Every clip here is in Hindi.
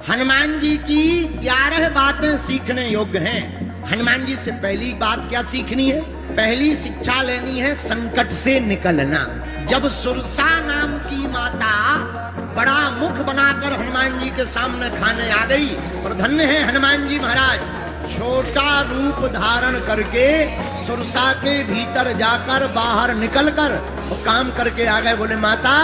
हनुमान जी की 11 बातें सीखने योग्य हैं। हनुमान जी से पहली बात क्या सीखनी है? पहली शिक्षा लेनी है संकट से निकलना। जब सुरसा नाम की माता बड़ा मुख बनाकर हनुमान जी के सामने खाने आ गई, और धन्य है हनुमान जी महाराज, छोटा रूप धारण करके सुरसा के भीतर जाकर बाहर निकलकर वो काम करके आ गए। बोले माता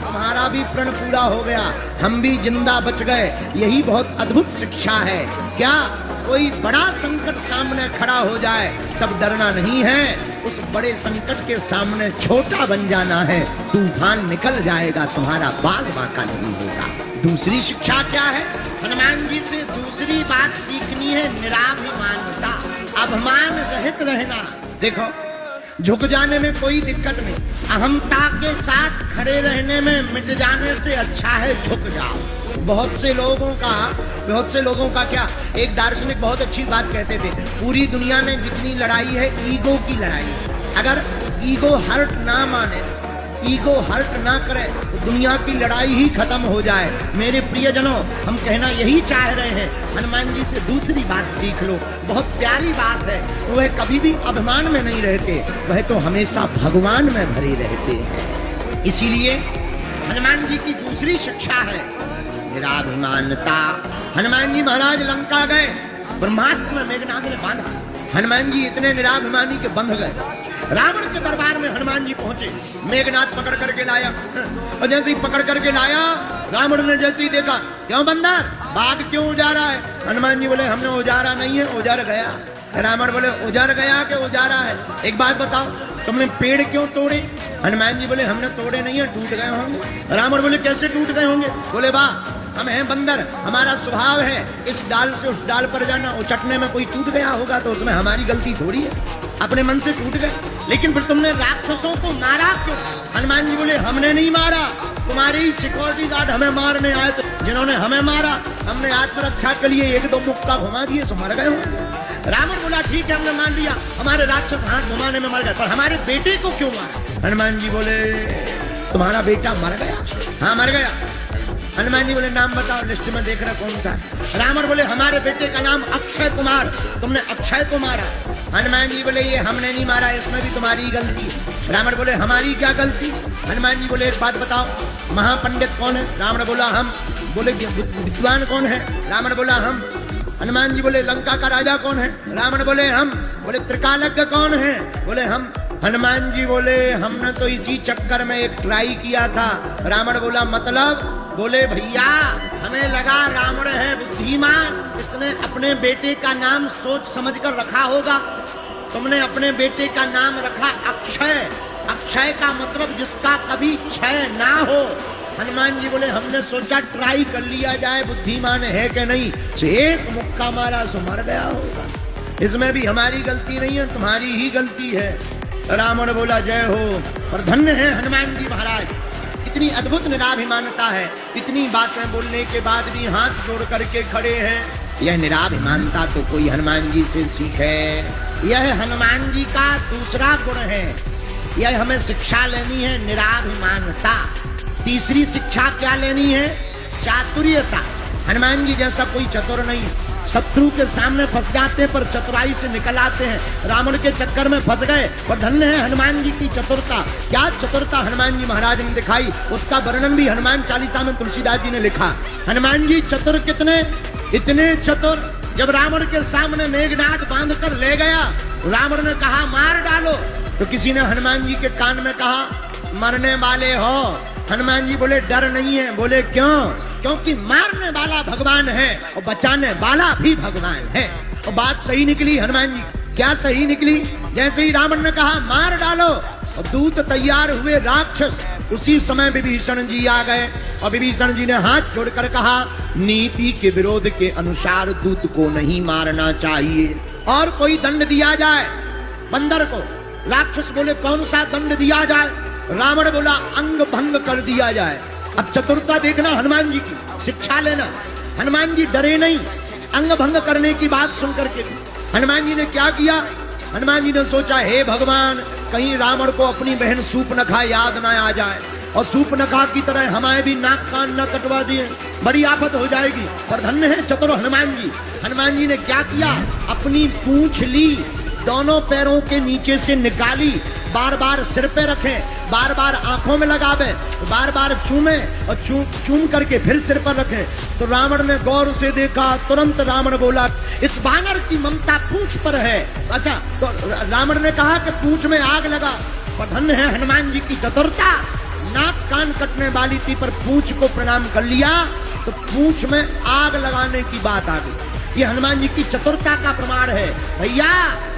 तुम्हारा भी प्रण पूरा हो गया, हम भी जिंदा बच गए। यही बहुत अद्भुत शिक्षा है। क्या कोई बड़ा संकट सामने खड़ा हो जाए तब डरना नहीं है, उस बड़े संकट के सामने छोटा बन जाना है। तूफान निकल जाएगा, तुम्हारा बाल बांका नहीं होगा। दूसरी शिक्षा क्या है? हनुमान जी से दूसरी बात सीखनी है निराभिमानता, अभिमान रहित रहना। देखो झुक जाने में कोई दिक्कत नहीं, अहंता के साथ खड़े रहने में मिट जाने से अच्छा है झुक जाओ। बहुत से लोगों का क्या, एक दार्शनिक बहुत अच्छी बात कहते थे, पूरी दुनिया में जितनी लड़ाई है ईगो की लड़ाई। अगर ईगो हर्ट ना माने, ईगो हर्ट ना करे तो दुनिया की लड़ाई ही खत्म हो जाए। मेरे प्रियजनों, हम कहना यही चाह रहे हैं, हनुमान जी से दूसरी बात सीख लो। बहुत प्यारी बात है, वह कभी भी अभिमान में नहीं रहते, वह तो हमेशा भगवान में भरे रहते हैं। इसीलिए हनुमान जी की दूसरी शिक्षा है निराभिमानता। हनुमान जी महाराज लंका गए, ब्रह्मास्त्र में मेघनाद ने बांधा, हनुमान जी इतने निराभिमानी के बंध गए। रावण के दरबार में हनुमान जी पहुंचे, मेघनाद पकड़ करके लाया, और जैसे ही पकड़ करके लाया, रावण ने जैसे ही देखा, क्यों बंदर, बाघ क्यों उजारा है? हनुमान जी बोले हमने उजारा नहीं है, उजर गया। रावण बोले उजर गया कि उजारा है? एक बात बताओ, तुमने पेड़ क्यों तोड़े? हनुमान जी बोले हमने तोड़े नहीं है, टूट गए होंगे। रावण बोले कैसे टूट गए होंगे? बोले वाह, हम हैं बंदर, हमारा स्वभाव है इस डाल से उस डाल पर जाना, उचटने में कोई टूट गया होगा तो उसमें हमारी गलती थोड़ी है, अपने मन से टूट गए। लेकिन फिर तुमने राक्षसों को मारा क्यों? हनुमान जी बोले हमने नहीं मारा, तुम्हारे ही सिक्योरिटी गार्ड हमें मारने आए थे, जिन्होंने हमें मारा, हमने आत्मरक्षा के लिए एक दो मुक्का घुमा दिए सो मर गए हो। रावण बोला ठीक है हमने मान लिया, हमारे राक्षस हाथ घुमाने में मर गए, पर हमारे बेटे को क्यों मारा? हनुमान जी बोले तुम्हारा बेटा मर गया? हाँ मर गया। हनुमान जी बोले नाम बताओ, लिस्ट में देख रहे कौन सा है? रावण बोले हमारे बेटे का नाम अक्षय कुमार, तुमने अक्षय को मारा। हनुमान जी बोले ये हमने नहीं मारा, इसमें भी तुम्हारी गलती। रावण बोले हमारी क्या गलती? हनुमान जी बोले एक बात बताओ, महापंडित कौन है? रावण बोला हम। बोले विद्वान कौन है? रावण बोला हम। हनुमान जी बोले लंका का राजा कौन है? रावण बोले हम। बोले त्रिकालज्ञ कौन है? बोले हम। हनुमान जी बोले हमने तो इसी चक्कर में एक ट्राई किया था। रावण बोला मतलब? बोले भैया हमें लगा रावण है बुद्धिमान, इसने अपने बेटे का नाम सोच समझकर रखा होगा, तुमने अपने बेटे का नाम रखा अक्षय। अक्षय का मतलब जिसका कभी क्षय ना हो। हनुमान जी बोले हमने सोचा ट्राई कर लिया जाए बुद्धिमान है कि नहीं, एक मुक्का मारा सो मर गया होगा, इसमें भी हमारी गलती नहीं है, तुम्हारी ही गलती है। रावण बोला जय हो। पर धन्य है हनुमान जी महाराज, इतनी अद्भुत निराभिमानता है, इतनी बातें बोलने के बाद भी हाथ जोड़ करके खड़े हैं। यह निराभिमानता तो कोई हनुमान जी से सीखे। यह हनुमान जी का दूसरा गुण है, यह हमें शिक्षा लेनी है निराभिमानता। तीसरी शिक्षा क्या लेनी है? चातुर्यता। हनुमान जी जैसा कोई चतुर नहीं, शत्रु के सामने फंस जाते हैं पर चतुराई से निकल आते हैं। रावण के चक्कर में फंस गए, पर धन्य है हनुमान जी की चतुरता। क्या चतुरता हनुमान जी महाराज ने दिखाई, उसका वर्णन भी हनुमान चालीसा में तुलसीदास जी ने लिखा। हनुमान जी चतुर कितने? इतने चतुर, जब रावण के सामने मेघनाद बांध कर ले गया, रावण ने कहा मार डालो, तो किसी ने हनुमान जी के कान में कहा मरने वाले हो। हनुमान जी बोले डर नहीं है। बोले क्यों? क्योंकि मारने वाला भगवान है और बचाने वाला भी भगवान है। और बात सही निकली हनुमान जी। क्या सही निकली? जैसे ही रावण ने कहा मार डालो और दूत तैयार हुए राक्षस, उसी समय विभीषण जी आ गए और विभीषण जी ने हाथ जोड़कर कहा नीति के विरोध के अनुसार दूत को नहीं मारना चाहिए, और कोई दंड दिया जाए बंदर को। राक्षस बोले कौन सा दंड दिया जाए? रावण बोला अंग भंग कर दिया जाए। अब चतुरता देखना हनुमान जी की, शिक्षा लेना। हनुमान जी डरे नहीं, अंग भंग करने की बात सुनकर के। हनुमान जी ने क्या किया? हनुमान जी ने सोचा हे भगवान कहीं रावण को अपनी बहन सूर्पनखा याद ना आ जाए, और सूर्पनखा की तरह हमारे भी नाक कान न कटवा दिए, बड़ी आफत हो जाएगी। पर धन्य है चतुर हनुमान जी। हनुमान जी ने क्या किया, अपनी पूंछ ली, दोनों पैरों के नीचे से निकाली, बार बार सिर पे रखें, बार बार आंखों में लगावे, बार बार चूमे और चूम करके फिर सिर पर रखें। तो रावण ने गौर से देखा, तुरंत रावण बोला इस बानर की ममता पूंछ पर है। अच्छा, तो रावण ने कहा कि पूंछ में आग लगा। पर धन्य है हनुमान जी की चतुरता, नाक कान कटने वाली थी पर पूंछ को प्रणाम कर लिया, तो पूंछ में आग लगाने की बात आ गई। ये हनुमान जी की चतुरता का प्रमाण है। भैया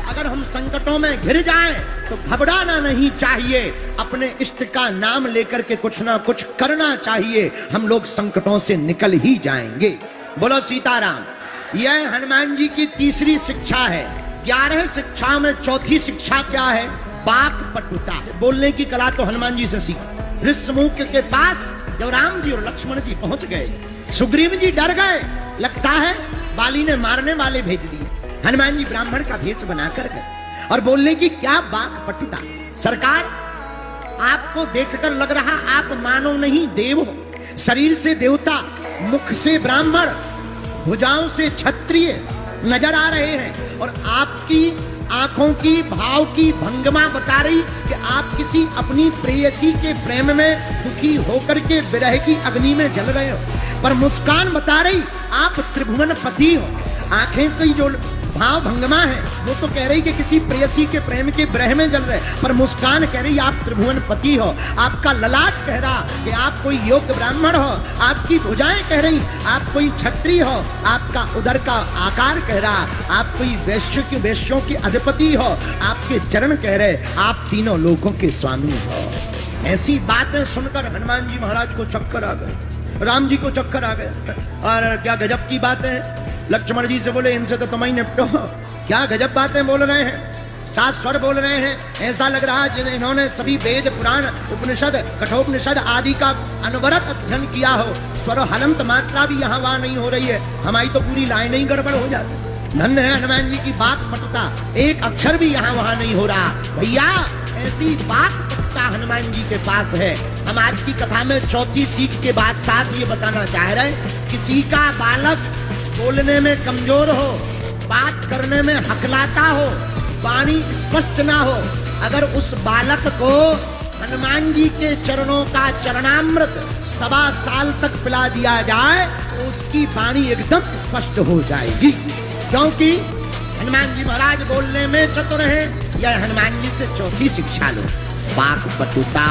अगर हम संकटों में घिर जाएं तो घबराना नहीं चाहिए, अपने इष्ट का नाम लेकर के कुछ ना कुछ करना चाहिए, हम लोग संकटों से निकल ही जाएंगे। बोलो सीताराम। यह हनुमान जी की तीसरी शिक्षा है। 11 शिक्षा में चौथी शिक्षा क्या है, वाक पटुता। बोलने की कला तो हनुमान जी से सीखी। ऋषमुख के पास जब राम जी और लक्ष्मण जी पहुंच गए, सुग्रीव जी डर गए, लगता है बाली ने मारने वाले भेज दिए। हनुमान जी ब्राह्मण का भेष बनाकर गए और बोलने की क्या वाक पटुता। सरकार आपको देखकर लग रहा आप मानव नहीं देव हो, शरीर से देवता, मुख से ब्राह्मण, भुजाओं से क्षत्रिय नजर आ रहे हैं, और आपकी आंखों की भाव की भंगिमा बता रही कि आप किसी अपनी प्रेयसी के प्रेम में दुखी होकर के विरह की अग्नि में जल रहे हो। पर मुस्कान बता रही आप त्रिभुवन पति हो। आंखें की जो भाव भंगिमा है वो तो कह रही कि किसी प्रेयसी के प्रेम के विरह में जल रहे, पर मुस्कान कह रही आप त्रिभुवन पति हो। आपका ललाट कह रहा कि आप कोई योग्य ब्राह्मण हो, आपकी भुजाएं कह रही आप कोई क्षत्रिय हो, आपका उदर का आकार कह रहा आप कोई वैश्यों के अधिपति हो, आपके चरण कह रहे आप तीनों लोकों के स्वामी हो। ऐसी बातें सुनकर हनुमान जी महाराज को चक्कर आ गए, राम जी को चक्कर आ गए। और क्या गजब की बातें हैं। लक्ष्मण जी से बोले इनसे तो तुम ही निपटो, क्या गजब बातें बोल रहे हैं, सात स्वर बोल रहे हैं। ऐसा लग रहा है इन्होंने सभी वेद पुराण उपनिषद कठोपनिषद आदि का अनवरत अध्ययन किया हो। स्वर हलंत मात्रा भी यहाँ वहां नहीं हो रही है, हमारी तो पूरी लाइन ही गड़बड़ हो जाती। धन्य है हनुमान जी की वाक पटुता, एक अक्षर भी यहाँ वहां नहीं हो रहा। भैया ऐसी वाक पटुता हनुमान जी के पास है। हम आज की कथा में चौथी सीख के बाद साथ ये बताना चाह रहे हैं, किसी का बालक बोलने में कमजोर हो, बात करने में हकलाता हो, वाणी स्पष्ट ना हो, अगर उस बालक को हनुमान जी के चरणों का चरणामृत 1.25 साल तक पिला दिया जाए तो उसकी वाणी एकदम स्पष्ट हो जाएगी। क्योंकि हनुमान जी महाराज बोलने में चतुर हैं। यह हनुमान जी से चौथी शिक्षा लो, वाक पटुता।